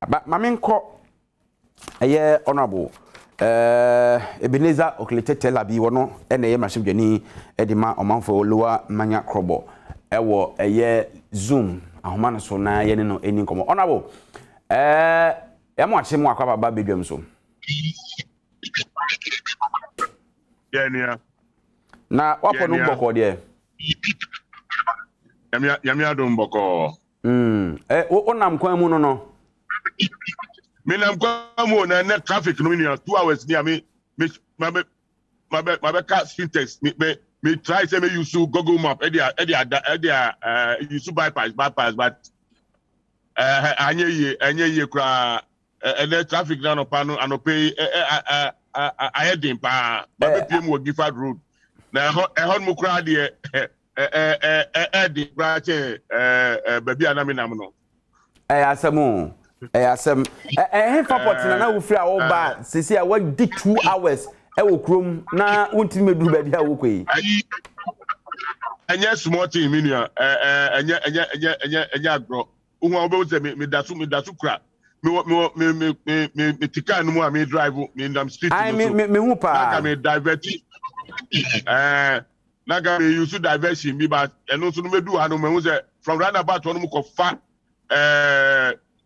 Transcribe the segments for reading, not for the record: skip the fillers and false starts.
But Mamenko, a year honorable. Ebenezer Oklete Labi wono ene ye machine dwani edima omanfo lower manya krobo ewo eye zoom ahoma so na ye ne no eni nkomo honorable ya mo ache mo akwa baba bedwam so yeah na wapo no mboko de yami Adom mboko onam kwan mu no me nam kwa na traffic no mean 2 hours near me my car syntax me try say me use Google map use bypass but anye ye kra and traffic na no pano and pay I heading pa ba PM wo Gifford road na ehon mu kra de the branch baby anami nam no asemu asem faport na wo free a wo ba sisi a wo di 2 hours e wo krom na wonti meduru ba dia wo koi anya small team minia anya agro unwa obo se me dasu kra me tika no mu a me drive me ndam street me hu pa na me divert na ga me use diversion bi ba eno so no medu ha no me hu se from roundabout one mu ko fa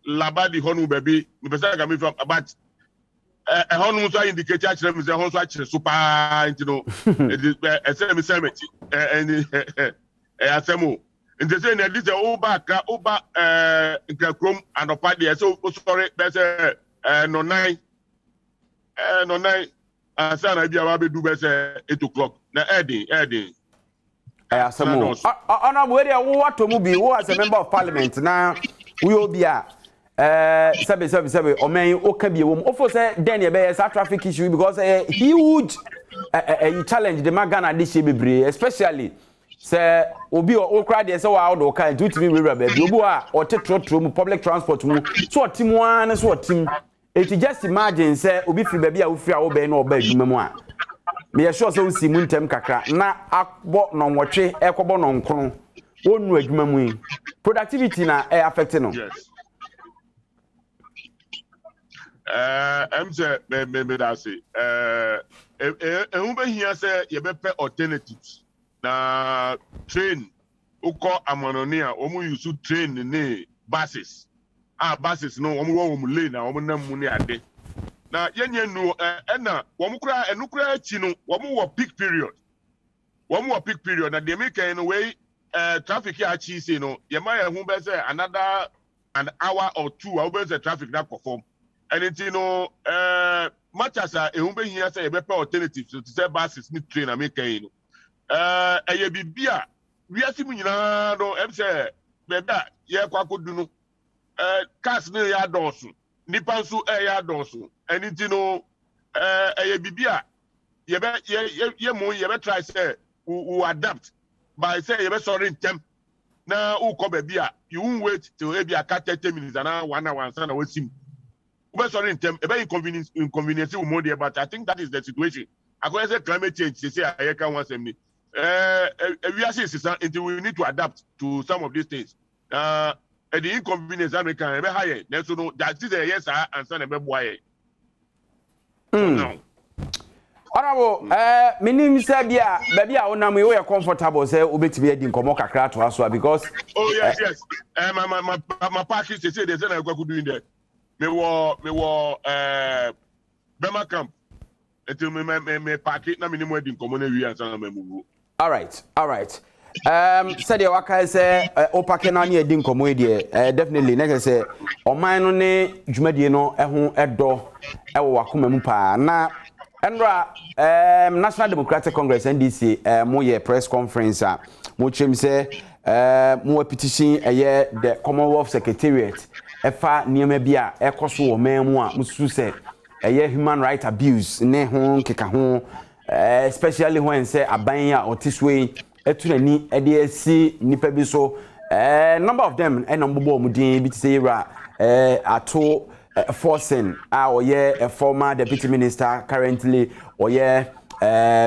labadi honu baby me pesa ga me from about honu so indicate actually me say honu so actually super you know e say me say me asemu nti say na this oba nkakrom anopa de so sorry be say no 9 asa na bia wa be du be say 8 o'clock na edi asemu ona bo area wo wato mu bi wo as a member of parliament na we obi a sabe omen okabie wom ofo say den ye be traffic issue because a huge challenge the Magana this year bebre especially say obi o kra de say wa odo kan tutimi wura ba bi obo a o tetrotro mu public transport mu so otimu an so otim it just imagine say obi free ba bi a wo free a wo be na oba adwuma mu a me ye sure say wo si mu ntem kakra na akbo no nwotwe ekobo no nkron wonu adwuma mu productivity na affect no yes I'm say me that say who be here say you be pay alternatives na train uko amanonia omu use train ne buses buses no omu wo mu lane na omu nam mu ne ade na yenye nu na omu kura enukura achi no omu wo peak period na dey make in way traffic ya achi say no ye ma hu be say another an hour or 2 I be say traffic na perform. And it's much as a humble here say a better alternative to say buses need train American. A bibia, we are seeing no, I'm say, Beba, yeah, Quacoduno, cast near ya Dawson, Nipansu, ya Dawson, and it's a bibia, ye more, you better try say, who adapt by say, you better sorry in temp. Now, who come beer, you won't wait till maybe a cat 10 minutes and now 1 hour and son of him. Sorry, very inconvenience more there, but I think that is the situation. According to climate change, they say I can once me. We are saying until we need to adapt to some of these things. The inconvenience that we can be higher. So no, that is a yes answer and why. Honorable, minim say bia baby a wona we comfortable say obetimi adi nkomo kakra to aso because yes my package say they say na go doing there. Me wo Bema camp until me party na minimum wedding common wi ansa na memu. All right. Said you waka say o party na edi nkomo edi definitely next say oman no ne dwumadie no ho edo e wo wakoma mu pa na enra National Democratic Congress NDC mo ye press conference a mo chem say mo petition the Commonwealth Secretariat efa niema bia ekoso wo memu a musu se human right abuse ne ho keka ho especially when say aban a otiswe etunani ede asi nipa bi so number of them number mudin bi say ra ato forcing a former deputy minister currently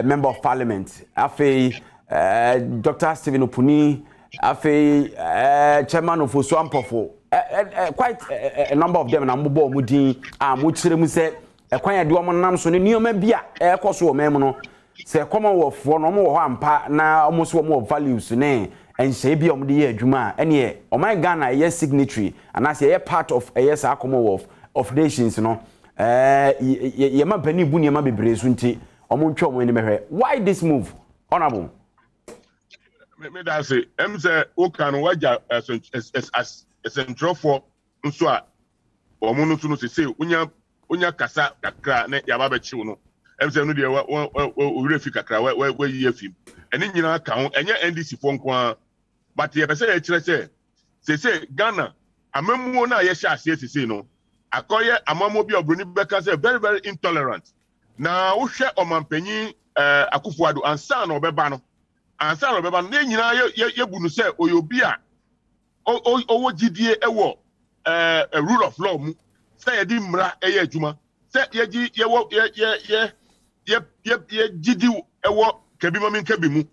member of parliament afei Dr. Stephen Opuni afei chairman of Ampofo quite a number of them na mbo mudin mo kire mu se ekwan ya de omo nam so ne nioma bia ekoso o mem no se Commonwealth for no mo ho ampa na omo so mo values ne enhye bia omo de ye adwuma ene o my Ghana ye signatory and as ye part of yes Commonwealth of Nations no ye ma bani bu ne ma bebre so nti omo ntwa omo ni mehwe. Why this move, honorable? Me that say say o kan waja as central for nso a omo no so no say unya kasa kakra na ya ba be chiwo no say no de o refi kakra we yi afim ene nyina ka ho enye NDC fo nko but ye be say e kire say Ghana amamuo na ye sha ase sese no akoye amamo bi obroni beka say very very intolerant na wo hwe omampanyi Akufo-Adjei ansa na obeba no ne nyina ye bunu say oyobi a owo gidie ewo a rule of law mu say ye di mra eye adwuma say ye gi ye wo ye gidi ewo kebimamin kebimu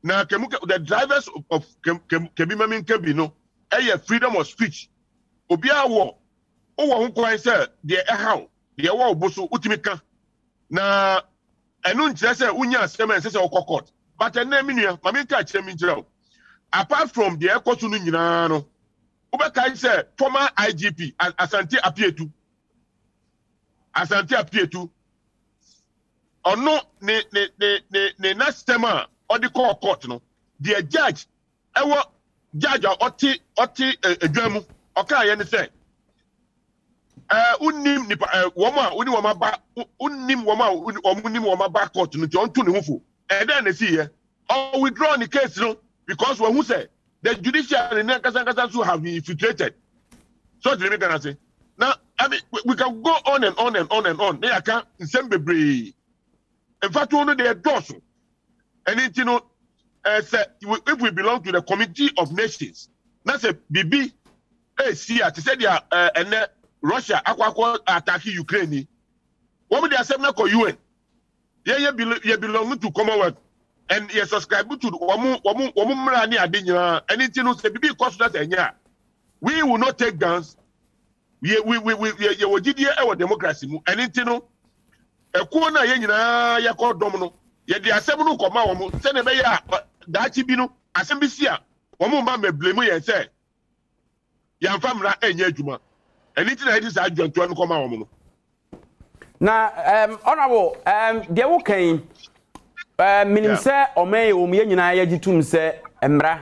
na the drivers of kebimamin kebi no eye freedom of speech obi awo owo ho kwan say de ehaw de ewo oboso utimika na enu nkyere say unya asem say okokot but na minua mami ka kire mi nkyere apart from the ekosu no nyina no ubeka say former IGP Asante Apietu ono ne na sistema odi court no the judge ewo judge oti edwamu oka ye ne say unnim nipa woma uni woma ba unnim woma ba court no ti onto ne hufo e den na see here or withdraw the case no because when who say the judiciary and Kasa have been infiltrated. So the can say now I mean we can go on and on and on and on. They can in fact only they dorsal. And it you know say if we belong to the Committee of Nations, that's a BB see to say they are and Russia attacking Ukraine. What would they accept now UN? Yeah, belong to Commonwealth. And you subscribe to Wamumrani Adinya, anything who say, because that's a we will not take guns. We will give you our democracy. Anything, a corner ya call domino, yet the assembly come out, send a bear, Dachibino, Assembisia, Wamuma may blame me and say, Yan Famra and Yajuma. Anything I decide to come out. Now, honorable, there will came. Minim say omeye omiye nyina ye gitum say emra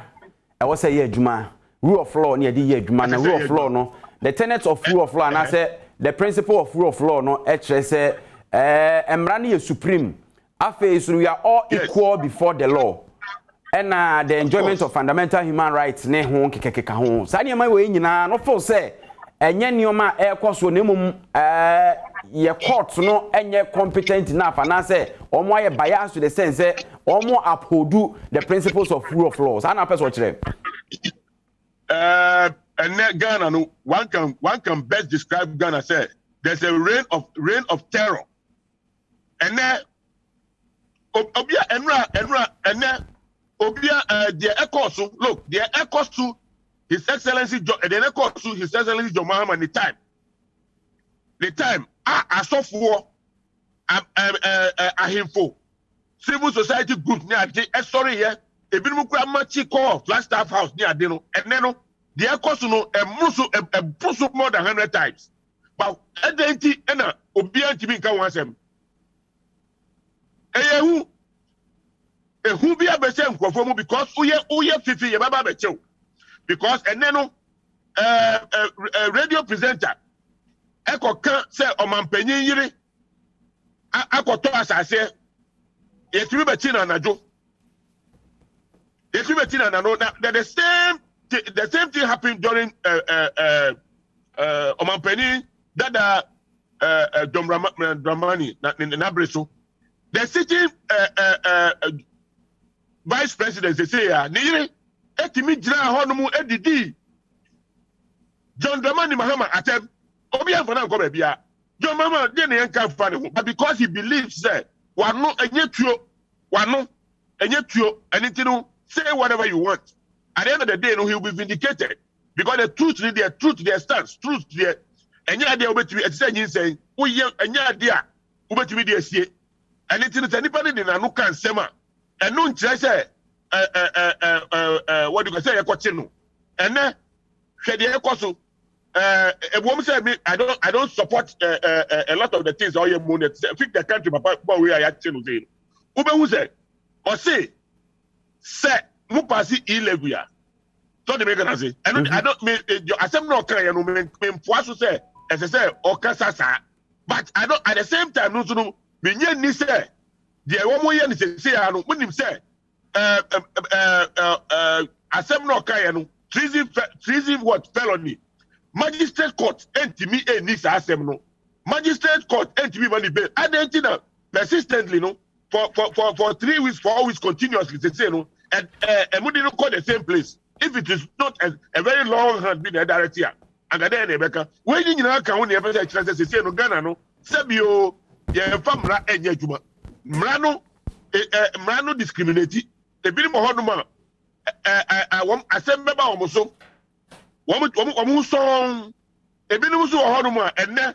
e wo say ye adwuma rule of law na ye adwuma na rule of law no the tenets of rule of law na say the principle of rule of law no e kire say emra na ye supreme afa so we are all equal before the law and the enjoyment of fundamental human rights ne ho kekeka ho sa ne ma we nyina no feel say enye nioma e kwaso na mum ye court no enye competent enough and say omo aye bias to the sense say omo uphold the principles of rule of law ana person kire and Ghana no one can best describe Ghana say there's a reign of terror and obia enra and obia the echoes look the echoes to His Excellency His Excellency John Mahama the time I saw for ahimfo civil society group near sorry here a bit more call Flagstaff House near Dino and then the echoes no a bruise more than 100 times but at the end obia to me can once him who be a better because uye fifi ye baba becho because and then radio presenter eko kan say omampanyin yiri akoto asase yetumi beti na najo the same thing happened during omampanyin that Dramani na Breso the sitting vice president they say ya ni etimi gira honomu edidi John Dramani Mahama atem obi anfana nko bia John Mahama dey na yanka fa ne ho but because he believes that wano enye tuo anything say whatever you want at the end of the day no he will be vindicated because the truth there stands, truth there. And yeah, they obey me. It's saying, "Oh yeah, and yeah, dear, obey me, dear, see." And it is anybody that no can sema. And no say, what do you say, a question? And then, she also, a woman said, I don't support a lot of the things all your money. Fix the country, but we are acting. Ube who said, Osei, say, Mupasi Ileguya. So the make say, and I don't mean, I said no, I no mean, Poasu say, as I say, or Kasasa, but I don't at the same time, no, no, Minye ni say, the one more year say, I don't when him say, I said no, no, treason what felony. Magistrate court entimi nisa asem magistrate court entimi money bail identity persistently no for 3 weeks 4 weeks continuously they say no and we didn't call the same place if it is not a very long hand be the direct here and then Rebecca when you know can only ever say no Ghana no sebio ye famra enye juma mrano discriminate e bi mo hoduma asem beba omoso Wamu song a bit of Honoma and then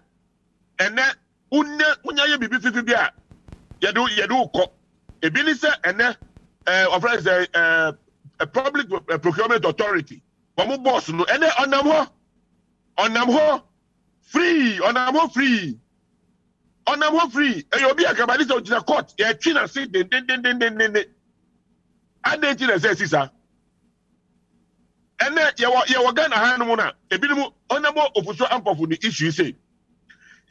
unya bibi fibia yadu co a bilisa and then a public procurement authority. Wamu boss no and then on them free free and you'll be a cabalist of the court. Yeah, China sit then and then China says, sir. And then you were going to hand on a bit more honorable official Ampofo-Adjei issue say.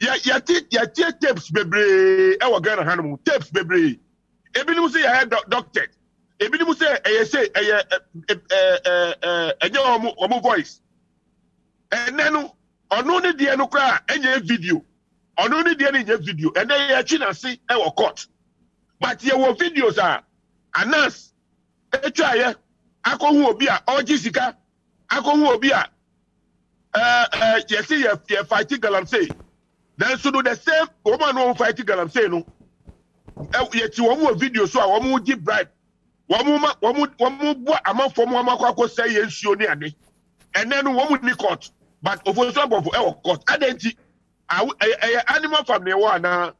Ya tapes bebre I was going to hand on tapes bebre. A bit say I had doctored. A bit say a voice. And then on only the anokra any video. On only the any video. And then ya China see our court. But your videos are announced. A try. Ako hu obi a Jessica ako hu obi a you see you fighting galamsey then so do the same woman who fighting galamsey no you ti wo video so a wo mu give bribe wo mu bo amafo mu amakwa say yensuo ni ade and then wo mu ni court but official of court adenti animal family wa na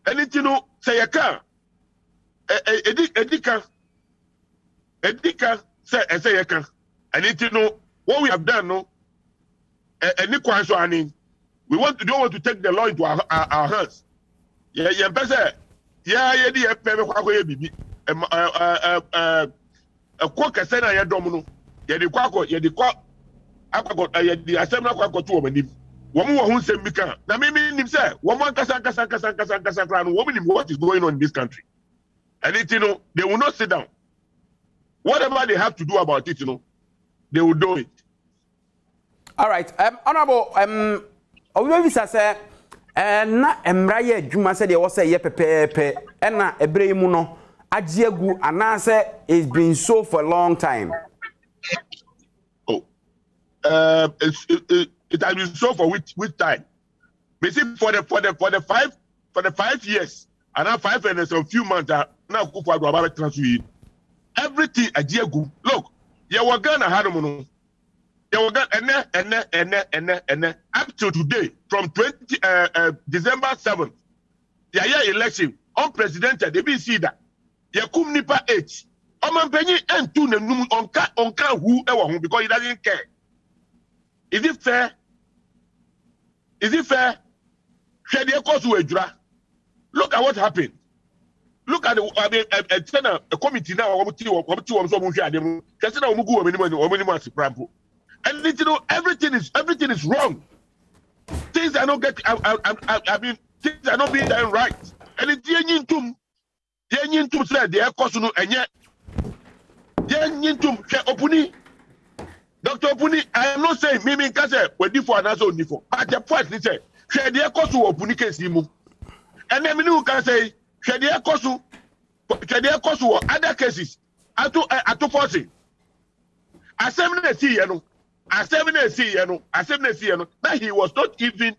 anything no say you can Edika say you can. I need to know what we have done. No, we don't want to take the law into our hands. Yeah, a quack a sena ya domino. The quack, the assembly quack to woman. Woman who say Mika. Now, maybe him say, woman Kasan, woman, what is going on in this country? And it, they will not sit down. Whatever they have to do about it, they will do it. All right. Honorable, Ovisa say, na emraye juma say they was say ye pepe, and na ebreimuno, Adjei anase it's been so for a long time. Oh, it has been so for which time? Basically, for the 5 years, and now 5 and a few months, now go for a transfer. Everything Adjei look, you were gonna have them. You were gonna and up to today, from December 7th, the year election, unprecedented, they be see that. You come nipa 8. Omanpenyi and 2 on who ever because he doesn't care. Is it fair? Is it fair? Look at what happened. Look at a committee now. And everything is wrong. Things are not getting. I mean, things are not being done right. And it's said the cost no and yet Opuni. Dr. Opuni, I am not saying Mimi Kase we differ and also differ. But the point is say share the cost to Opuni case mu. And then you can say share the cost to other cases. Atu forcing. Assembly see that he was not even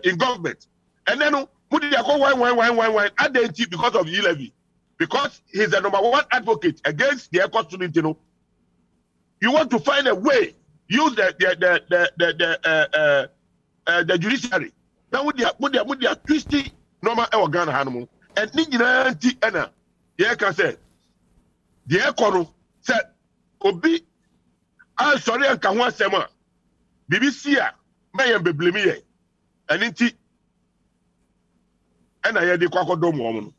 in government. And then why identity because of E-levy. Because he's the #1 advocate against the air cost student, You want to find a way, use the judiciary. Now with their twisty normal organ animal and ninja anti yeah can say the econo said obi I sorry and can sema BBC may be blame and inti and I had the quackodome woman.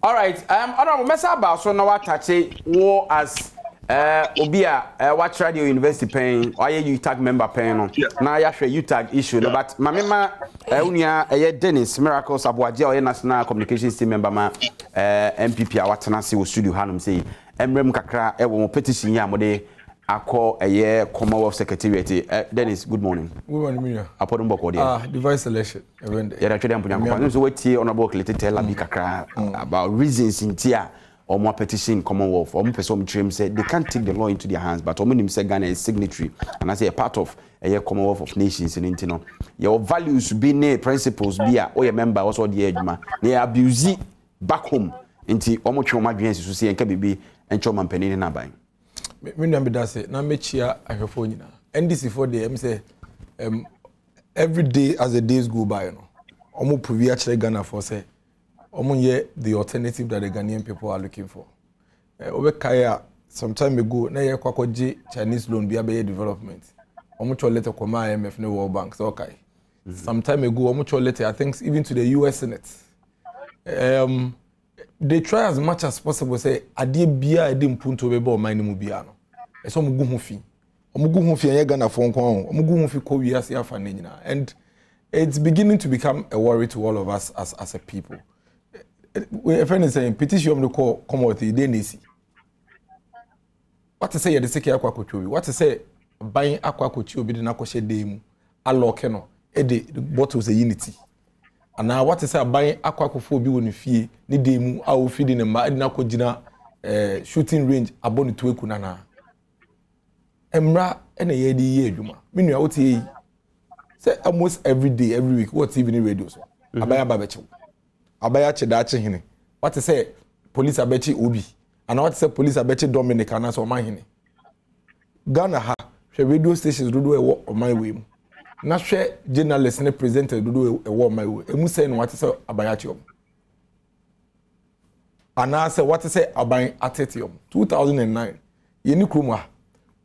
All right, Adom, mess about so now touch war as Obia, watch Radio University paying, or you tag member paying on. Now, you tag issue, but Mamma, Unia, Dennis, Miracles, Abuaja, National Communications Team member, NPP, Awatanasi, Studio Hanum say, Emrem Kakra, Ewo petition Yamode, I call a year Commonwealth Secretariat. Dennis, good morning. Good morning, Mia. Upon Boko, device election. Yeah, actually, so wait here on a book, let tell Abikakra about reasons in Tia. Or more petition Commonwealth, or person dream said they can't take the law into their hands, but Ominim said Ghana is signatory, and I say a part of a Commonwealth of Nations in Intino. Your values be near principles be a or a member also the edge, they abuse it back home into almost your magians to see and can be and Choman Penny in Abai. Remember that say, Namechia, I have phone NDC for the say every day as the days go by, Omo Puvi actually Ghana for say. The alternative that the Ghanaian people are looking for. Over Kaya, some time ago, na ye kwakoji Chinese loan be a development. Omucho letter from IMF no World Bank. So okay. Some time ago, omucho letter, I think even to the US Senate. They try as much as possible say adi bia edi mpunto bebo mine mu bia no. Eso mugu hufi. Omugu hufi anye Ghana fon kon. Omugu hufi ko wiase afa na nyina. And it's beginning to become a worry to all of us as a people. A friend is saying, petition to call Commonwealth, NDC. What to say, the second aqua couture? What to say, buying aqua couture, be the Nakoshe demu, a locano, the bottles of unity. And now, what to say, buying aqua couture, be when you fee, ni demu, I will feed in a Nakojina shooting range, a bonny to a kunana. Emra, and a year, Juma. Meaning, I would say almost every day, every week, what's even in radio? I buy a babacho. Abayache dache hine. What to say police abechi Obi. And what to say police abechi Dominic and so my hine. Ghana ha she radio stations do a work on my way. Na share journalists and presenter do a work my way. Emu say what to say abayache. And I say what to say abayin atetium. 2009. Yeni krumwa.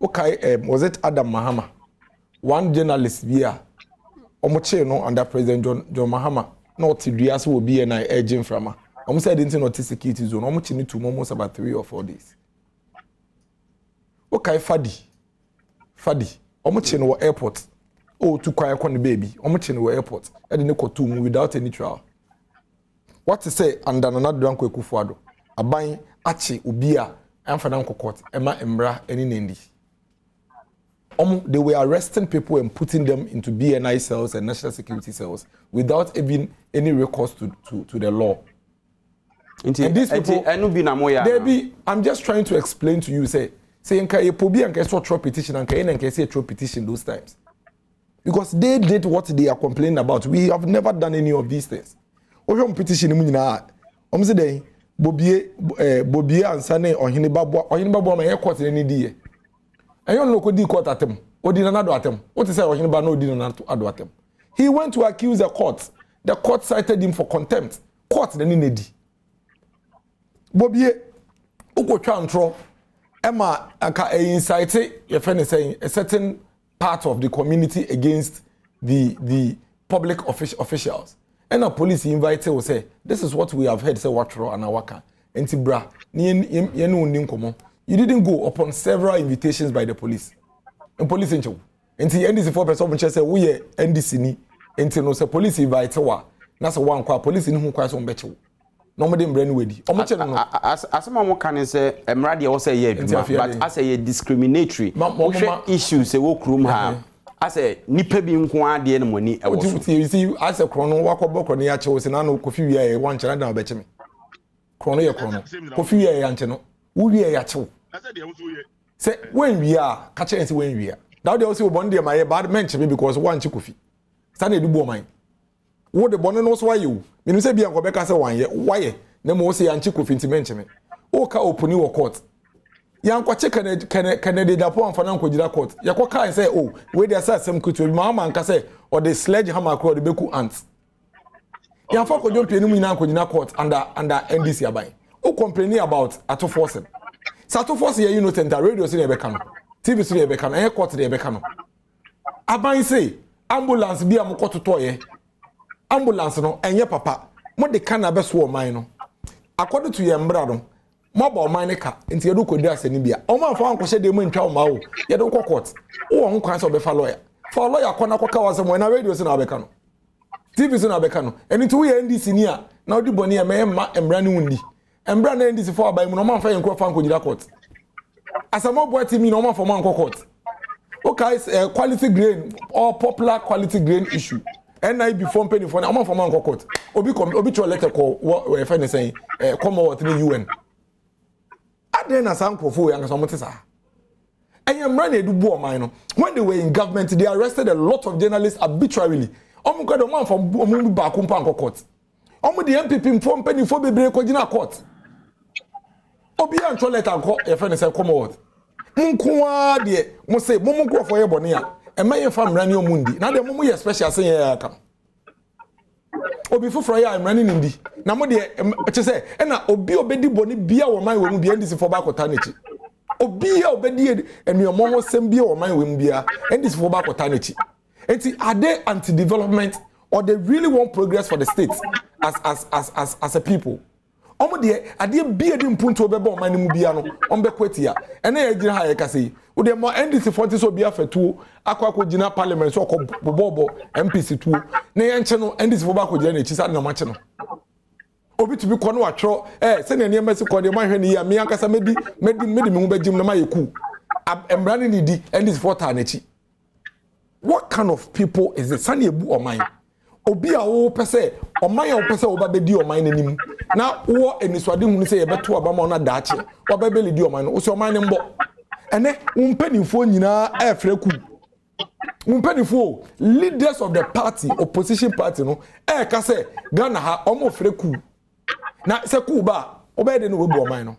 Okay, was it Adam Mahama? One journalist via Omoche no under President John Mahama. Not to Dias will be an agent from her. I'm said into not security zone. I'm watching it to almost about 3 or 4 days. Okay, Fadi. I'm watching our airport. Oh, to quiet on the baby. I'm watching our airport. I didn't go to without any trial. What to say and then another drunk with Kufuado. A buying Achi, Ubia, and Fananko Court, Emma Embra, and in Indy. They were arresting people and putting them into BNI cells and national security cells without even any recourse to the law. And these people, I'm just trying to explain to you, say you pobi and can petition and can say petition those times. Because they did what they are complaining about. We have never done any of these things. Ojo petition mu nyina. Say dey Bobie ansane ohinibabo ma ye court ni die. And you know, could court at him, or did another at him. What is that? No, did another at him. He went to accuse the court. The court cited him for contempt. Court the need. Bobby, Uko Chantro, Emma, incited your friend is saying a certain part of the community against the public officials. And the police invited will say, this is what we have heard, say Watro and Awaka. And Tibra, you didn't go upon several invitations by the police. And police in Chow. And the NDC 4% say we are NDC ni. And no say police invite wa. That's one kwa police in who kwasa ombecho. Nobody brain wedi. As someone can say emradi also ye but as a discriminatory issues say wo krum ha. As a nipa bi nko ade na moni e wo so. You see as a chrono wakobọ chrono ya che wo se na no kofi wi ya wan chana da obeche me. Chrono ye chrono. Kofi wi ya nche no. Wo wi ya che wo. Say when we are catch and say when we are. Now they also bond there my bad mention because one chikofi. Stand dey do bo man. Wo the bond no so why you. Me say bia ko be ka say one ye. Why? Na mo say anchi kofi nti mention me. O ka opuni wo court. Yankwache Kennedy Japan for Nankojira court. Yakwaka and say, oh, where they say some kutu, Mama and Kase, or the sledgehammer crowd, the Beku ants. Yanfako don't pay no Nankojira court under NDC Abai. Who complaining about Ato-Forsen? Sato-Forsen, you know, the radio in Ebekano, TV in Ebekano, air court in Ebekano. Abai say, ambulance be a mokoto toye. Ambulance no, and ye papa, what the cannabis war mine. According to your brother, mobile mine car, into your local dress in India. O man for Uncle said they went to Mao, you don't go court. Oh, Uncle of a lawyer. For a lawyer, Konaka was when I radio in Abekano. TV in Abekano. And into NDC near, now the Bonia may and brand windy. And brand NDC for by Monoman Fire and Crofanko court. As a mob boy team, no man for Manco court. Okay, quality grain or popular quality grain issue. And I before penny for a month for Manco court. Obi to a letter call what we're saying, Commonwealth in the UN. Then as Uncle for young Somotisa. I am running to Boa Mino. When they were in government, they arrested a lot of journalists arbitrarily. Got a man from Bakumpanko court. The NPP informed penny for the Breakojina court. Obi and Toilet court, a friend said, Commonwealth. Munkwa, dear, must say, Momunko for Ebonia, and my farm Ranio Mundi. Now the Mumu special saying, come. Obi for Frya, I'm running in the. Namodi, say, and Obi obedi boni bia or my will be NDC for back eternity. Obi obedi and your mom sembia or my will be NDC for back eternity. And see, are they anti-development or they really want progress for the states as a people? Omode, are they be a punto bebo my mubiano, Ombequetia, and I did hire Cassi. Would they more NDC 40 so be after 2, Aquaco Gina Parliament, so called Bobo, MPC 2, Nayan channel, NDC for Baco Jenny, Chisano Machano. Obi to be Kono Atro, send a near message called the man here, Miancasa made Mumba Jim Namayaku. I'm running the NDC for Tarnechi. What kind of people is the Sunny Boo or mine? Obi a wo pese o man ya pese oba be di o man nanim na wo eniswade hu se ye beto obama na daache oba be le di o man no so o man ne mbo ene umpanifo nyina afreku umpanifo leaders of the party opposition party no ka se Ghana ha omo freku na se ku ba oba de no we bu o man no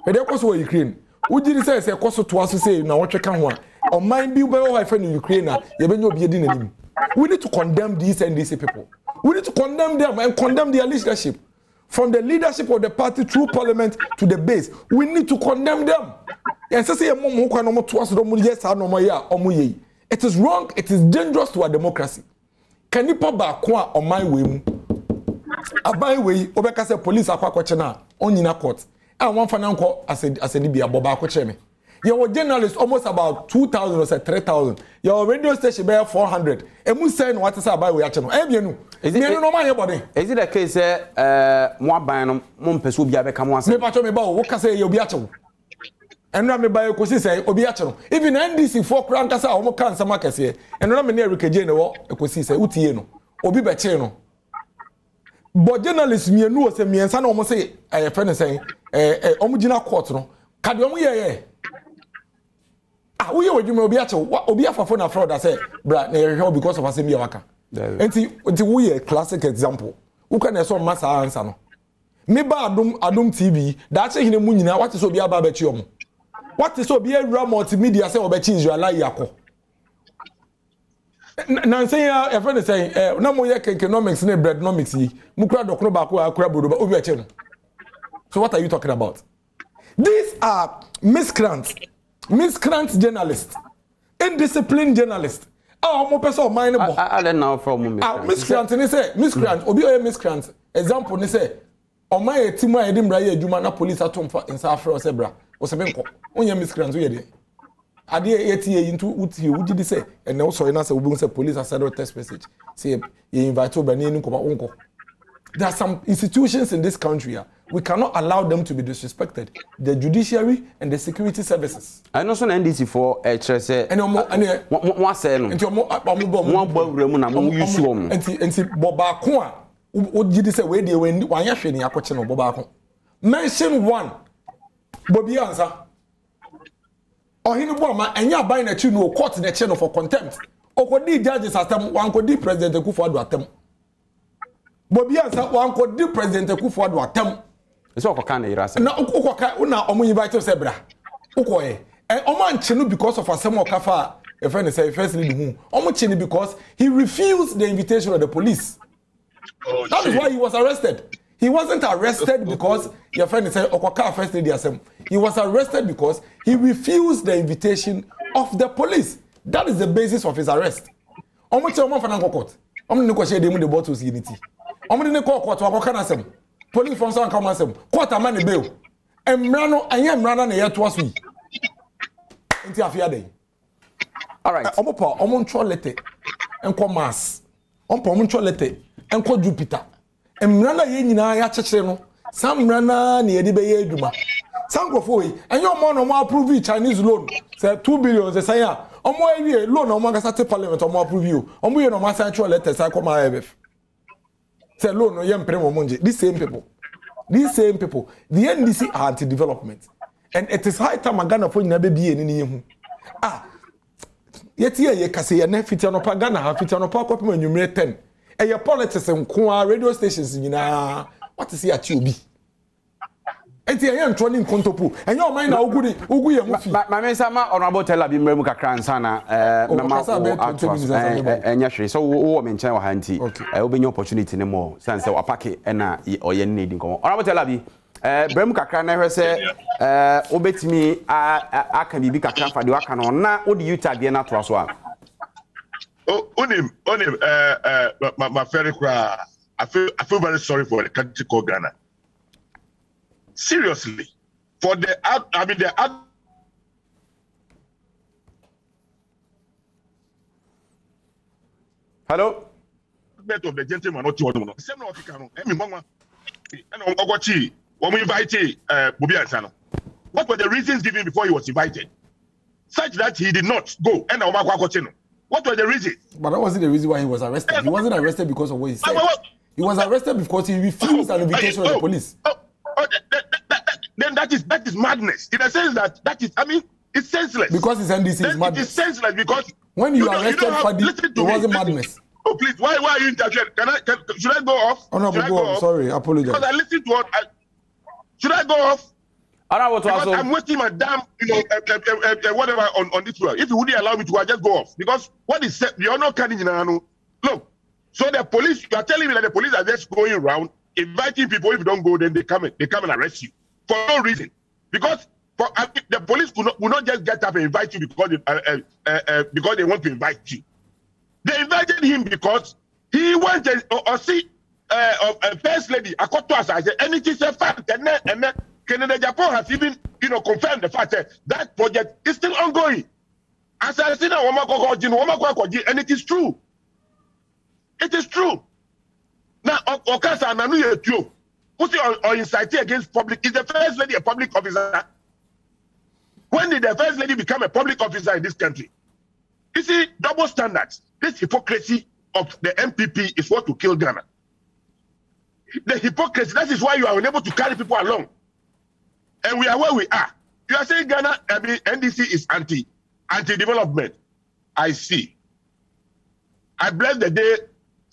e de koso Ukraine ujiri se koso to aso se na wo tweka ho a o man bi be o ha fa ni Ukraine na ye be nya obi edi nanim. We need to condemn these NDC people. We need to condemn them and condemn their leadership. From the leadership of the party through parliament to the base. We need to condemn them. It is wrong. It is dangerous to our democracy. Can you put back on my way? A by way, Obeka said police are quachena on in a court. I want for as a Libya Boba Kocheme. Your journalists almost about 2,000 or 3,000. Your radio station bear 400. And we say what is about we actually. Is it a case more by Mpensenpensemu become once? Me patrol me about what can say you be actual. And Rami by Kosi say Obiachano. Even NDC for Krankasa or Mokan Samakas here. And Rami near Rikajeno, Kosi say Utieno, Obi Bacheno. But journalists me know say me and son almost say a friend saying Omugina court no. Kadiomu ye. We would you be at Obia for phone fraud I say, Brad, because of a semi waka. And we a classic example. Who can so massa answer no? Maybe Adom TV, that's a Munina, what is Obia Babetium? What is Obia multimedia say about change your lie yako? Nancy, a friend is saying, no more economics, no breadnomics, Mukra Doknobaku, Krabu, Obiacheno. So what are you talking about? These are miscreants journalists, indisciplined journalists. Mo person mine bo. I don't know from miscreant ni say miscreant obi o miscreant example ni say o ma ye timu a edimra ye adwuma na police atom fa nsa afre o sebra o se benko onya miscreant o ye de ade ye tie into uti ugidi say ene o so na say obi say police send a text message say you invite obani ni nkoba onko. There are some institutions in this country we cannot allow them to be disrespected. The judiciary and the security services. I know some NDC for HSA. And one say no. And Boba Kwa. What did you say? Where they went? Why are you a question of Boba? Mention one. Bobby answer. Or he no and you are buying a tune or court the channel for contempt. Or could the judges at them? One could the president Kufuor at them. Bobby answer. One could the president Kufuor at them. So ko kan irasa na ko ka una omo invite sebra Okoye. And Oman Chenu because of a summer kafa, a friend say first leading Oman Chenu because he refused the invitation of the police. Oh, that is why he was arrested. He wasn't arrested because your friend said Okoka first lady asem. He was arrested because he refused the invitation of the police. That is the basis of his arrest. Omo che omo fana court. Omo ne ko share dem the bottles unity. Omo ne ko court wa ko asem. Police from some come asem. Court amane bail. Emra no anya emra na ye to asu. Nti afia dey. All right. Omo pa omo ntro letter enko mass. Omo pa omo ntro letter enko Jupiter. Emra na ye nyina ya chechire no. Sam emra na ye de be ye adwuma. Sankrofo yi enyo omo no mo approve Chinese loan. Say 2 billion say say ya. Omo ewie loan omo ga state parliament omo approve you. Omo ye no ma sign letter say come IMF. Say loan no ye mpre mo nje. These same people, the NDC are anti-development, and it is high time Ghana for nyina be bie ni hu. Yet ye kase ye na fiti no pa Ghana ha fiti no pa kopem anwumre 10. E ye politics nko a radio stations nyina. What is here to be? Enti yen trolling kontopu enyo man na ugu ye mu fi ma me sama honorable teller bi mremu kakra nsana mama enya hwe so wo me nchen wa ha nti wo be opportunity ne mo sense wa pake na oye need nko honorable teller bi mremu kakra na hwe se obetimi aka bibi kakra fa de waka no na wo di yuta de na to aso a onim my very cry I feel very sorry for the country called Ghana. Seriously, for the hello. Of the gentleman not to same no African. And Ogochi, when we invited Bobi Ansano. What were the reasons given before he was invited? Such that he did not go. And what were the reasons? But that wasn't the reason why he was arrested. He wasn't arrested because of what he said. He was arrested because he refused an invitation of the police. Then that is madness. In a sense that is, I mean, it's senseless. Because it's NDC, it's madness. It's senseless because when you arrested Fadi, it wasn't madness. Oh please, why are you interfering? Should I go off? Oh no, go off. Sorry, I apologize. Because I listened to what should I go off? Because I'm wasting my damn, whatever on this world. If you wouldn't allow me to, I just go off. Because what is said, you're not cutting in. Look, so the police, you are telling me that the police are just going around inviting people. If you don't go, then they come and arrest you for no reason. Because the police will not just get up and invite you because they want to invite you. They invited him because he went or see a first lady. And it is a fact. And then Canada, Japan has even confirmed the fact that project is still ongoing. As I said, and it is true. It is true. Now, Okasa Nanu Yetu, who's or inciting against public, is the first lady a public officer? When did the first lady become a public officer in this country? You see, double standards. This hypocrisy of the NPP is what will kill Ghana. The hypocrisy, that is why you are unable to carry people along. And we are where we are. You are saying Ghana, NDC is anti-development. I see. I bless the day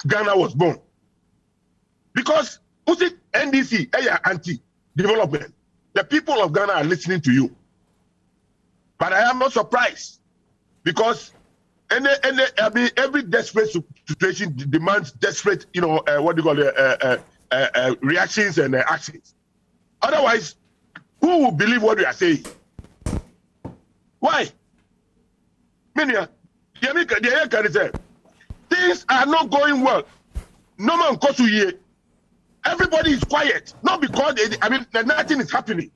Ghana was born. Because who's it? NDC, anti-development. The people of Ghana are listening to you. But I am not surprised. Because every desperate situation demands desperate, reactions and actions. Otherwise, who will believe what we are saying? Why? Things are not going well. No man goes to hear. Everybody is quiet. Not because nothing is happening.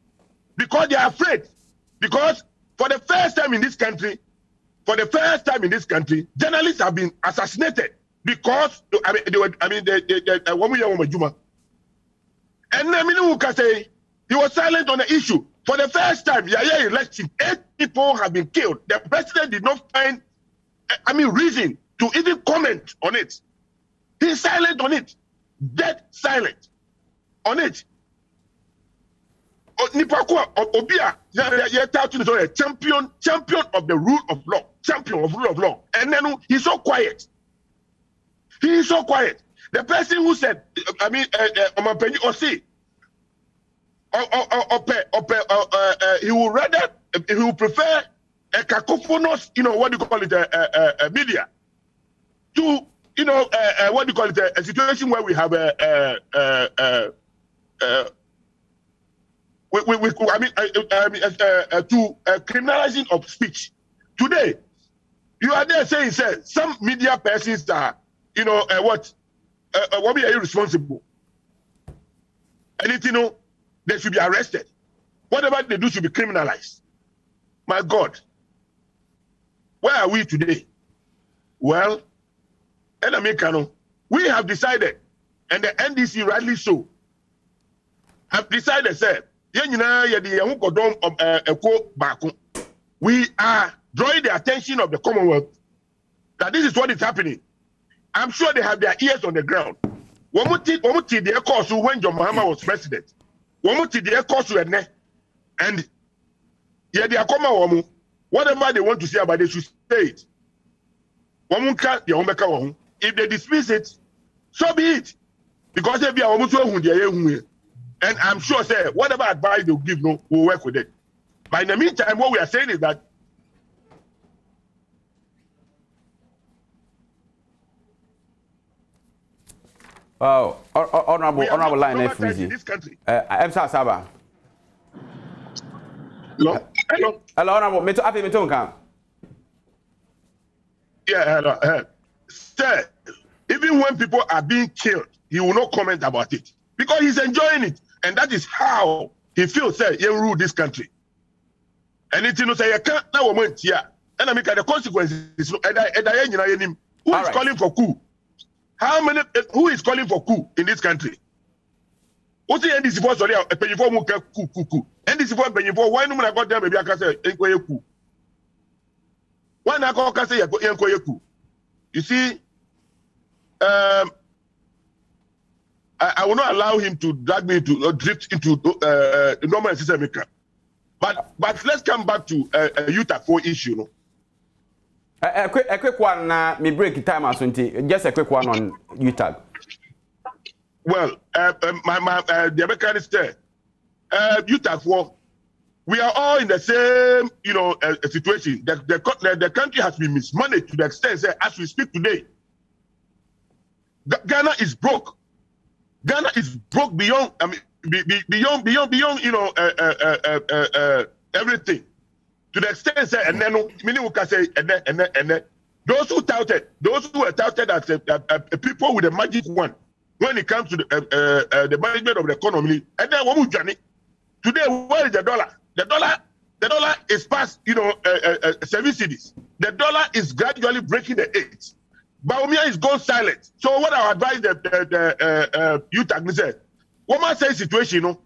Because they are afraid. Because for the first time in this country, journalists have been assassinated because he was silent on the issue. For the first time, election, 8 people have been killed. The president did not find, reason to even comment on it. He's silent on it. Dead silent on it. Obia, champion of the rule of law. Champion of rule of law. And then he's so quiet. He is so quiet. The person who said, Osei, he will rather, he will prefer a cacophonous, what do you call it, a media to, what do you call it, a situation where we have criminalizing of speech. Today, you are there saying, some media persons are, what we are irresponsible. Anything, they should be arrested. Whatever they do should be criminalized. My God, where are we today? Well, we have decided, and the NDC rightly so, have decided, we are drawing the attention of the Commonwealth that this is what is happening. I'm sure they have their ears on the ground. Womuti their course when John Mahama was president. Womuti their course and yeah, they are coming. Whatever they want to say about it, they should say it. If they dismiss it, so be it. Because they be a and I'm sure, whatever advice they'll give, we'll work with it. But in the meantime, what we are saying is that honorable line F in this country. Emsa Saba. Hello, honorable. Me to come. Yeah, hello. Sir, even when people are being killed, he will not comment about it because he's enjoying it, and that is how he feels. Say, you rule this country. And it's say you can't now moment here. And I mean the consequences. Who is calling for coup? Who is calling for coup in this country? What's the NDC for? Sorry, a penny for coup. NDC for penny for why no man got them maybe I can say coup. Why not go say coup? You see, I will not allow him to drag me to drift into the normal system. But let's come back to a Utah 4 issue. A quick one, me break time as just a quick one on Utah. Well, the American is there. Utah 4, we are all in the same, situation. The country has been mismanaged to the extent that as we speak today, Ghana is broke. Ghana is broke beyond, beyond, everything. To the extent that, and then, meaning can say, and then, those who were touted as people with a magic wand when it comes to the management of the economy, and then what journey today? Where is the dollar? The dollar is past, 7 cities. The dollar is gradually breaking the 8. Baumia is gone silent. So what I advise the youth said, what man say situation, and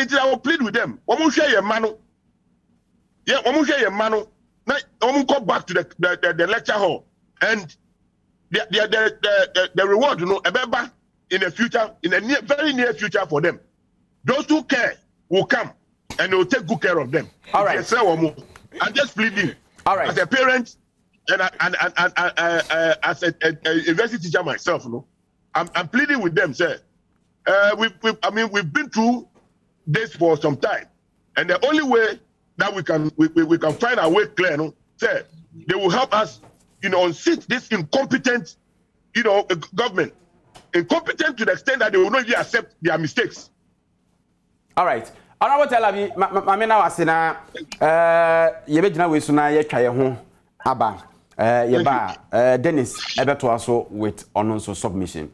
it is I will plead with them. What will share your manu? Yeah, what will share your manu? Now, we go back to the lecture hall, and the reward, in the future, in the very near future for them. Those who care will come, and they will take good care of them. All right. I'm just pleading. All right. As a parent and as a university teacher myself, I'm pleading with them, sir. We've been through this for some time, and the only way that we can find our way clear, sir, they will help us, unseat this incompetent, government, incompetent to the extent that they will not even accept their mistakes. All right. Honorable Telabi, Mamina Wasina, Yebejina Wisuna, Yekayahu, Abba, Yeba, Dennis, Eberto also with on submission.